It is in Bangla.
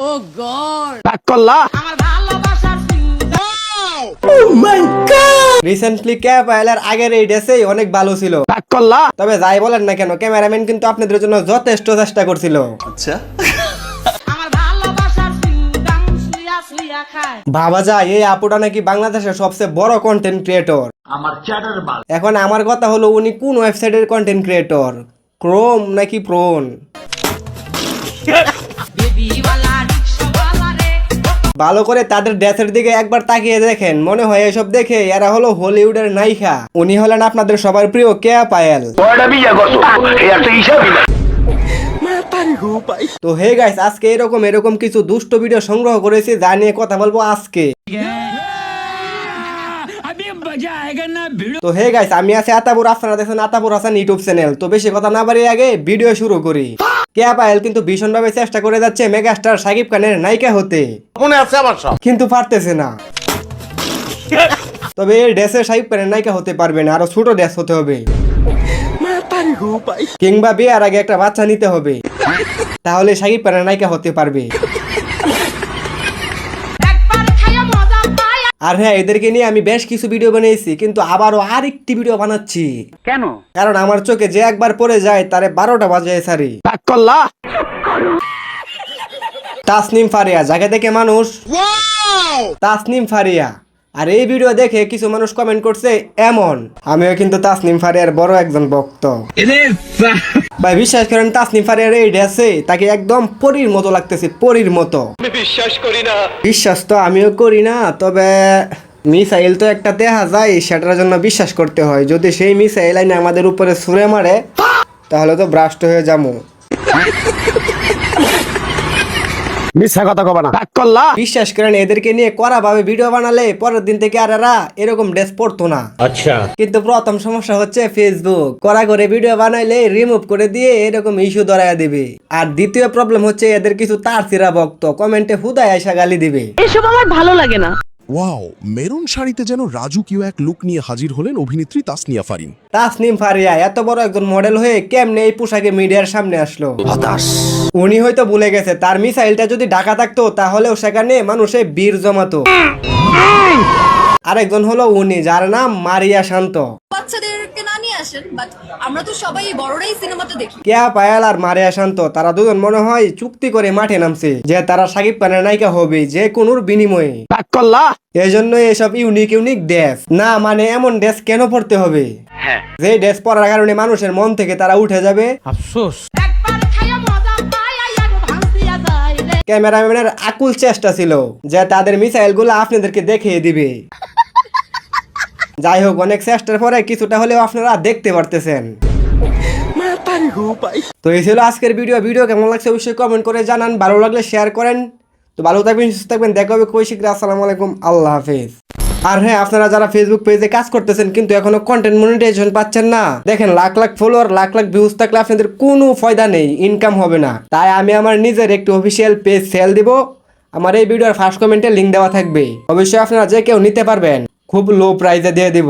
ও গড রাগ করলা? আমার ভালোবাসার সিঙ্গা ও মাই গড! রিসেন্টলি ক্যাপ আইলার আগের এই ড্রেসেই অনেক ভালো ছিল। রাগ করলা? তবে যাই বলেন না কেন, ক্যামেরাম্যান কিন্তু আপনাদের জন্য যথেষ্ট চেষ্টা করছিল। আচ্ছা, আমার ভালোবাসার সিঙ্গা সুইয়া সুইয়া খায়। ভাবা যায় এই আপুটা নাকি বাংলাদেশের সবচেয়ে বড় কন্টেন্ট ক্রিয়েটর। এখন আমার কথা হলো, উনি কোন ওয়েবসাইটের কন্টেন্ট ক্রিয়েটর? ক্রোম নাকি প্রোন? বেবিওয়ালা রিকশাওয়ালা রে ভালো করে তাদের ড্রেসের দিকে একবার তাকিয়ে দেখেন, মনে হয় এসব দেখে এরা হলো হলিউডের নায়িকা। উনি হলেন আপনাদের সবার প্রিয় কেয়া পায়েল। তো হে গাইস, আজকে এরকম কিছু দুষ্ট ভিডিও সংগ্রহ করেছি, যা নিয়ে কথা বলবো আজকে। তো হে গাইস, আমি আছি আতাবুর, আপনারা দেখছেন আতাবুর হাসান ইউটিউব চ্যানেল। তো বেশি কথা না বাড়িয়ে আগে ভিডিও শুরু করি। কেয়া পায়েল কিন্তু ভীষণভাবে চেষ্টা করে যাচ্ছে মেগাস্টার শাকিব খানের নায়িকা হতে, মনে আছে আমার সব। কিন্তু পারতেছে না। তবে এই ড্রেসে শাকিব খানের নায়িকা হতে পারবে না, আরো ছোট ড্রেস হতে হবে, কিংবা বিয়ের আগে একটা বাচ্চা নিতে হবে, তাহলে শাকিব খানের নায়িকা হতে পারবে। একবার খাইয়া মজা পায়। আর হ্যাঁ, এদেরকে নিয়ে আমি বেশ কিছু ভিডিও বানিয়েছি, কিন্তু আবারও আরেকটি ভিডিও বানাচ্ছি। কেন? কারণ আমার চোখে যে একবার পড়ে যায় তারে 12টা বাজে সারি। তাসনিম ফারিয়া, যাকে দেখে মানুষ তাসনিম ফারিয়া। আর এই ভিডিও দেখে কিছু মানুষ কমেন্ট করছে এমন। আমিও কিন্তু তাসনিম ফারিয়ার বড় একজন ভক্ত। ভাই বিশ্বাস করেন, তাসনিম ফারিয়ার এই ড্রেসে তাকে একদম পরীর মতো লাগতেছে, পরীর মতো। বিশ্বাস করি না। বিশ্বাস তো আমিও করি না, তবে মিসাইল তো একটা দেখা যায়, সেটার জন্য বিশ্বাস করতে হয়। যদি সেই মিসাইল আইনে আমাদের উপরে ছুঁড়ে মারে, তাহলে তো ব্রাস্ট হয়ে যাবো। মিথ্যা কথা কবা না। রাগ করলা? বিশ্বাস করেন, এদেরকে নিয়ে কড়া ভাবে ভিডিও বানালে পরের দিন থেকে আর এরা এরকম ড্রেস পরতো না। আচ্ছা, কিন্তু প্রথম সমস্যা হচ্ছে ফেসবুক কড়া করে ভিডিও বানাইলে রিমুভ করে দিয়ে এরকম ইস্যু ধরাইয়া দিবে। আর দ্বিতীয় প্রবলেম হচ্ছে, এদের কিছু তারছিরা ভক্ত কমেন্টে হুদায় আইসা গালি দিবে। এসব আমার ভালো লাগে না। ওয়াও, মেরুন শাড়িতে যেন রাজুকিও এক লুক নিয়ে হাজির হলেন অভিনেত্রী তাসনিয়া ফারিন। তাসনিম ফারিয়া এত বড় একজন মডেল হয়ে কেমনে এই পোশাকে মিডিয়ার সামনে আসলো? উনি হয়তো ভুলে গেছে, তার মিসাইলটা যদি ঢাকা থাকতো তাহলেও সেখানে মানুষে বীর জমাতো। আরেকজন হলো উনি, যার নাম মারিয়া শান্ত। বাচ্চাদেরকে না নিয়ে আসেন, বাট আমরা তো সবাই বড়রাই সিনেমাটা দেখি। কেয়া পায়েল আর মারিয়া শান্ত, তারা দুজন মনে হয় চুক্তি করে মাঠে নামছে যে তারা শাকিব খানের নায়িকা হবে যে কোনোর বিনিময়ে। রাগ করলা? এই জন্য এসব ইউনিক ড্রেস না, মানে এমন ড্রেস কেন পড়তে হবে যে ড্রেস পরার কারণে মানুষের মন থেকে তারা উঠে যাবে? আফসোস। একবার খাইয়া মজা পায় আইয়া গো ভাঙিয়া যায় রে। ক্যামেরাম্যানের আকুল চেষ্টা ছিল যে তাদের মিসাইল গুলো আপনাদেরকে দেখিয়ে দিবে। যাই হোক, অনেক চেষ্টার পরে কিছুটা হলেও আপনারা দেখতে পারতেছেন। তো এই ছিল আজকের ভিডিও কেমন লাগছে অবশ্যই কমেন্ট করে জানান, ভালো লাগলে শেয়ার করেন। তো ভালো থাকবেন, সুস্থ থাকবেন, দেখা হবে খুবই শীঘ্রই। আসসালামু আলাইকুম, আল্লাহ হাফেজ। আর হ্যাঁ, আপনারা যারা ফেসবুক পেজে কাজ করতেছেন কিন্তু এখনো কন্টেন্ট মনিটাইজেশন পাচ্ছেন না, দেখেন লাখ ফলোয়ার লাখ ভিউজ থাকলে আপনাদের কোনো ফায়দা নেই, ইনকাম হবে না। তাই আমি আমার নিজের একটি অফিসিয়াল পেজ সেল দিব, আমার এই ভিডিওর ফার্স্ট কমেন্টে লিংক দেওয়া থাকবে। অবশ্যই আপনারা যে কেউ নিতে পারবেন, খুব লো প্রাইসে দিয়ে দিব।